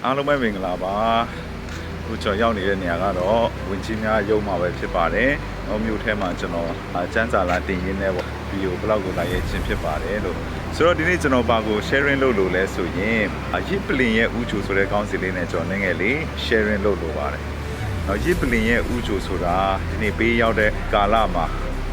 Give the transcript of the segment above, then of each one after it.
အားလုံးပဲမင်္ဂလာပါခုကျွန်တော်ရောက်နေတဲ့နေရာကတော့ဝင်ကြီးများရုံမှာပဲဖြစ်ပါတယ်။မြို့ထဲမှာကျွန်တော်စန်းစာလာတင်ရင်းနဲ့ပေါ့ဗီဒီယိုဘလောက်ကိုလာရေးခြင်းဖြစ်ပါတယ်လို့ဆိုတော့ဒီနေ့ကျွန်တော်ပါကို sharing လုပ်လို့လဲဆိုရင်ရစ်ပလင်ရဲ့ဥချိုဆိုတဲ့ကောင်းစီလေးနဲ့ကျွန်တော်ငယ်လေး sharing လုပ်လို့ပါတယ်။ရစ်ပလင်ရဲ့ဥချိုဆိုတာဒီနေ့ပေးရောက်တဲ့ကာလမှာ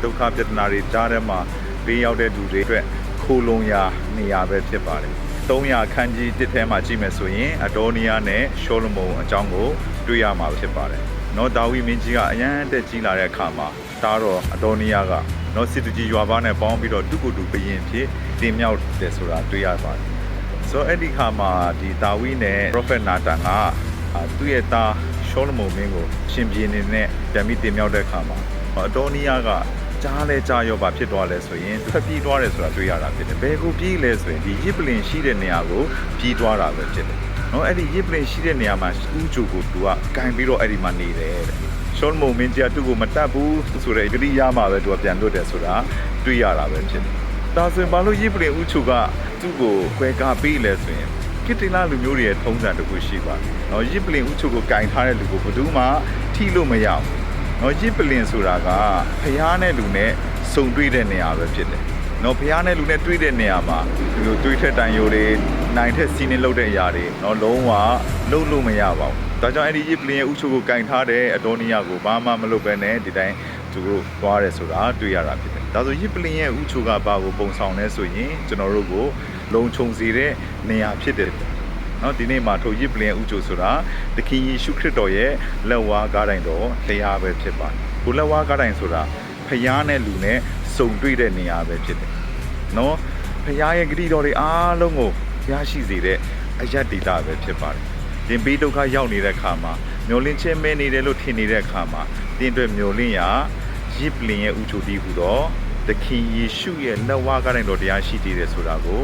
ဒုက္ခပြဿနာတွေကြားထဲမှာပေးရောက်တဲ့လူတွေအတွက်ခိုလုံရာနေရာပဲဖြစ်ပါတယ်။300ခန်းကြီးတစ်ထဲမှာကြည့်မယ်ဆိုရင်အဒေါနီယာနဲ့ရှောလမုန်အကြောင်းကိုတွေ့ရမှာဖြစ်ပါတယ်။နော်ဒါဝိမင်းကြီးကအရန်တက်ကြီးလာတဲ့အခါမှာတားတော့အဒေါနီယာကနော်စစ်တကြီးရွာပါနဲ့ပေါင်းပြီးတော့တူကိုတူဘရင်ဖြစ်တင်မြောက်တယ်ဆိုတာတွေ့ရပါတယ်။ဆိုတော့အဲ့ဒီခါမှာဒီဒါဝိနဲ့ Prophet Nathan ကသူ့ရဲ့သားရှောလမုန်မင်းကိုရှင်ဘီနေနဲ့ပြန်ပြီးတင်မြောက်တဲ့အခါမှာအဒေါနီယာကကြားလဲကြားရောပါဖြစ်သွားလဲဆိုရင်သူပြေးသွားတယ်ဆိုတာတွေ့ရတာဖြစ်တယ်။ဘယ်ကိုပြေးလဲဆိုရင်ဒီရစ်ပလင်ရှိတဲ့နေရာကိုပြေးသွားတာပဲဖြစ်တယ်။နော်အဲ့ဒီရစ်ပလင်ရှိတဲ့နေရာမှာဥချိုကိုသူကကင်ပြီးတော့အဲ့ဒီမှာနေတယ်တဲ့။ရှောလမုန်မင်းကြီးကသူ့ကိုမတတ်ဘူးဆိုတဲ့ကြိယာမှာပဲသူကပြန်လွတ်တယ်ဆိုတာတွေ့ရတာပဲဖြစ်တယ်။ဒါဆိုရင်ဘာလို့ရစ်ပလင်ဥချိုကသူ့ကိုခွဲကားပေးလဲဆိုရင်ကိတ္တိလာလူမျိုးတွေရဲ့ထုံးစံတစ်ခုရှိပါတယ်။နော်ရစ်ပလင်ဥချိုကိုကင်ထားတဲ့လူကိုဘယ်သူမှထိလို့မရဘူး။နော်ရစ်ပလင်ဆိုတာကဖျားနဲ့လူနဲ့စုံတွေ့တဲ့နေရာပဲဖြစ်တယ်။နော်ဖျားနဲ့လူနဲ့တွေ့တဲ့နေရာမှာဒီလိုတွေးထက်တန်ယိုတွေနိုင်ထက်စီးနေလောက်တဲ့အရာတွေနော်လုံးဝလုံးလို့မရပါဘူး။ဒါကြောင့်အဲ့ဒီရစ်ပလင်ရဲ့ဥချိုကိုကင်ထားတဲ့အဒေါနီယာကိုဘာမှမလုပ်ဘဲနဲ့ဒီတိုင်းသူတို့သွားတယ်ဆိုတာတွေ့ရတာဖြစ်တယ်။ဒါဆိုရစ်ပလင်ရဲ့ဥချိုကဘာကိုပုံဆောင်လဲဆိုရင်ကျွန်တော်တို့ကိုလုံခြုံစေတဲ့နေရာဖြစ်တယ်။နော်ဒီနေ့မှာထိုရစ်ပလင်ဥချိုဆိုတာသခင်ယေရှုခရစ်တော်ရဲ့လက်ဝါးကားတိုင်တော်တရားပဲဖြစ်ပါတယ်။ကိုလက်ဝါးကားတိုင်ဆိုတာဖျားနဲ့လူနဲ့စုံတွေ့တဲ့နေရာပဲဖြစ်တယ်။နော်ဖျားရဲ့ဂတိတော်တွေအားလုံးကိုရရှိစေတဲ့အယက်ဒေတာပဲဖြစ်ပါတယ်။တင်ပေးဒုက္ခရောက်နေတဲ့အခါမှာမျောလင်းခြင်းမဲနေတယ်လို့ထင်နေတဲ့အခါမှာတင်အတွက်မျောလင်းရာရစ်ပလင်ရဲ့ဥချိုတီးဟူသောသခင်ယေရှုရဲ့လက်ဝါးကားတိုင်တော်တရားရှိတည်တယ်ဆိုတာကို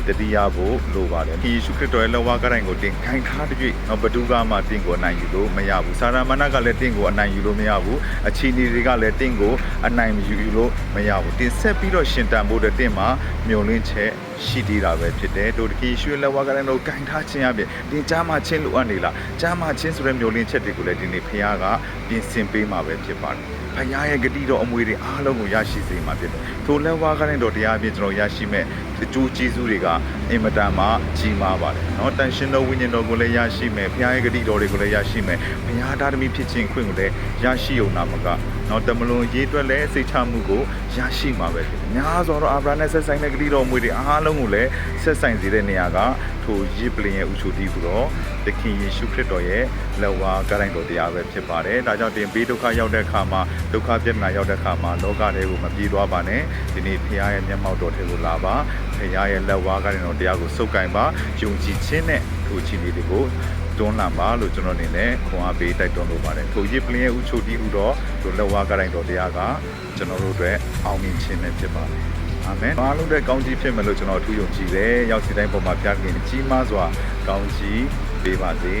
တတိယဖို့လိုပါတယ်။ယေရှုခရစ်တော်ရဲ့လက်ဝါးကားတိုင်ကိုတင်ခိုင်ထားတဲ့ဘဒုကမှတင်ကိုအနိုင်ယူလို့မရဘူး။စာရမဏကလည်းတင်ကိုအနိုင်ယူလို့မရဘူး။အခြေအနေတွေကလည်းတင်ကိုအနိုင်မယူလို့မရဘူး။တင်ဆက်ပြီးတော့ရှင်တန်ဖို့တဲ့တင်မှာမျောလင်းချက်ရှိတည်တာပဲဖြစ်တယ်။တို့သခင်ယေရှုရဲ့လက်ဝါးကားတိုင်တော်ကိုခိုင်ထားခြင်းအပြင်တင်ကြားမှချင်းလိုအပ်နေလား။ကြားမှချင်းဆိုတဲ့မျောလင်းချက်တွေကိုလည်းဒီနေ့ဖခင်ကပြင်ဆင်ပေးမှာပဲဖြစ်ပါတယ်။ဖခင်ရဲ့ဂတိတော်အမွေတွေအားလုံးကိုရရှိစေမှာဖြစ်တယ်။ထိုလက်ဝါးကားတိုင်တော်တရားအပြင်ကျွန်တော်ရရှိမဲ့အကျိုးကျေးဇူးတွေကအင်မတန်မှကြီးမားပါတယ်เนาะတန်ရှင်တော်ဝိညာဉ်တော်ကိုလည်းရရှိမယ်ဘုရားရဲ့ဂတိတော်တွေကိုလည်းရရှိမယ်ဘုရားသားသမီးဖြစ်ခြင်းခွင့်ကိုလည်းရရှိုံနာမကเนาะတမလွန်ရေးတွက်လည်းစိတ်ချမှုကိုရရှိမှာပဲဖြစ်တယ်များစွာသောအာဗြဟံနဲ့ဆက်ဆိုင်တဲ့ဂတိတော်မွေတွေအားလုံးကိုလည်းဆက်ဆိုင်စေတဲ့နေရာကထိုရစ်ပလင်ရဲ့ဥချိုတီးဟူသောသခင်ယေရှုခရစ်တော်ရဲ့လက်ဝါးကားတိုင်တော်တရားပဲဖြစ်ပါတယ်ဒါကြောင့်တင်ပေးဒုက္ခရောက်တဲ့အခါမှာဒုက္ခပြဿနာရောက်တဲ့အခါမှာလောကထဲကိုမပြေးသွားပါနဲ့ဒီနေ့ဘုရားရဲ့မျက်မှောက်တော်ထဲကိုလာပါဘုရားရဲ့လက်ဝါးကားတိုင်တော်တရားကိုစုပ်ကိုင်ပါယုံကြည်ခြင်းနဲ့ထိုချီနေတွေကိုတွန်းလှန်ပါလို့ကျွန်တော်အနေနဲ့ခွန်အားပေးတိုက်တွန်းလိုပါတယ်ထိုရစ်ပလင်ရဲ့ဥချိုတီးဟူသောထိုလက်ဝါးကားတိုင်တော်တရားကကျွန်တော်တို့အတွက်အောင်မြင်ခြင်းနဲ့ဖြစ်ပါတယ်အာမင်အားလုံးတဲ့ကောင်းကြီးဖြစ်မယ်လို့ကျွန်တော်ထူးယုံကြည်တယ်ရောက်စီတိုင်းပေါ်မှာဖျားခင်ကြီးမားစွာကောင်းကြီးပေးပါစေ